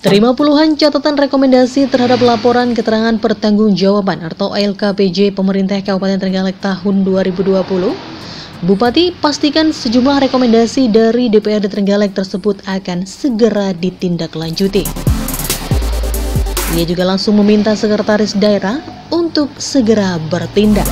Terima puluhan catatan rekomendasi terhadap laporan keterangan pertanggungjawaban atau LKPJ Pemerintah Kabupaten Trenggalek tahun 2020. Bupati pastikan sejumlah rekomendasi dari DPRD Trenggalek tersebut akan segera ditindaklanjuti. Ia juga langsung meminta sekretaris daerah untuk segera bertindak.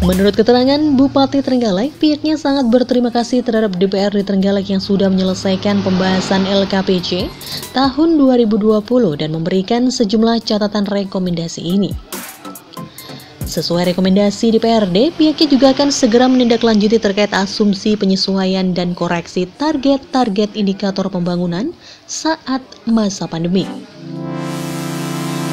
Menurut keterangan Bupati Trenggalek, pihaknya sangat berterima kasih terhadap DPRD Trenggalek yang sudah menyelesaikan pembahasan LKPJ tahun 2020 dan memberikan sejumlah catatan rekomendasi ini. Sesuai rekomendasi DPRD, pihaknya juga akan segera menindaklanjuti terkait asumsi penyesuaian dan koreksi target-target indikator pembangunan saat masa pandemi.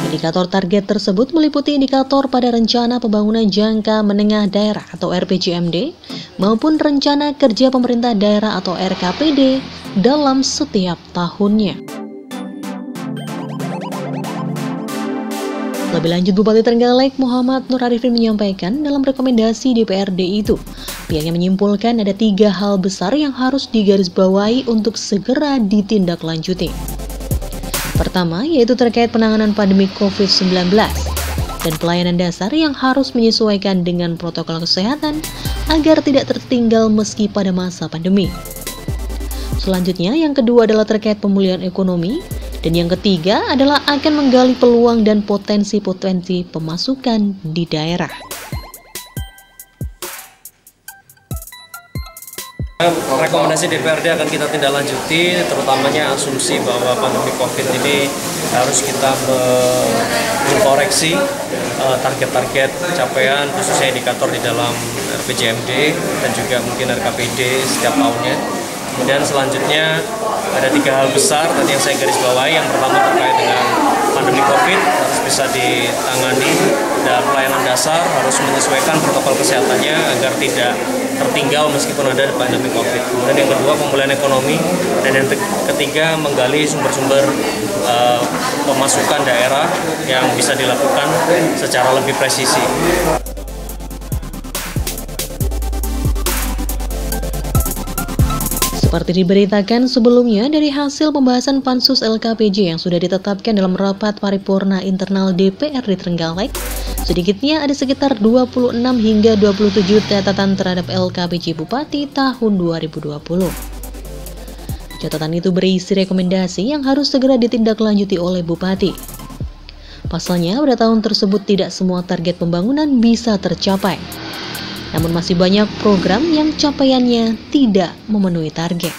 Indikator target tersebut meliputi indikator pada Rencana Pembangunan Jangka Menengah Daerah atau RPJMD maupun Rencana Kerja Pemerintah Daerah atau RKPD dalam setiap tahunnya. Lebih lanjut, Bupati Trenggalek Muhammad Nur Arifin menyampaikan dalam rekomendasi DPRD itu, pihaknya menyimpulkan ada 3 hal besar yang harus digarisbawahi untuk segera ditindaklanjuti. Pertama, yaitu terkait penanganan pandemi COVID-19 dan pelayanan dasar yang harus menyesuaikan dengan protokol kesehatan agar tidak tertinggal meski pada masa pandemi. Selanjutnya, yang kedua adalah terkait pemulihan ekonomi, dan yang ketiga adalah akan menggali peluang dan potensi-potensi pemasukan di daerah. Rekomendasi DPRD akan kita tindak lanjuti, terutamanya asumsi bahwa pandemi COVID ini harus kita mengkoreksi target-target capaian khususnya indikator di dalam RPJMD dan juga mungkin RKPD setiap tahunnya. Kemudian selanjutnya ada 3 hal besar tadi yang saya garis bawahi. Yang pertama terkait dengan pandemi COVID harus bisa ditangani dan pelayanan dasar harus menyesuaikan protokol kesehatannya agar tidak tertinggal meskipun ada pandemi COVID. Kemudian yang kedua pemulihan ekonomi, dan yang ketiga menggali sumber-sumber pemasukan daerah yang bisa dilakukan secara lebih presisi. Seperti diberitakan sebelumnya, dari hasil pembahasan Pansus LKPJ yang sudah ditetapkan dalam rapat paripurna internal DPRD Trenggalek, sedikitnya ada sekitar 26 hingga 27 catatan terhadap LKPJ Bupati tahun 2020. Catatan itu berisi rekomendasi yang harus segera ditindaklanjuti oleh Bupati. Pasalnya, pada tahun tersebut tidak semua target pembangunan bisa tercapai. Namun masih banyak program yang capaiannya tidak memenuhi target.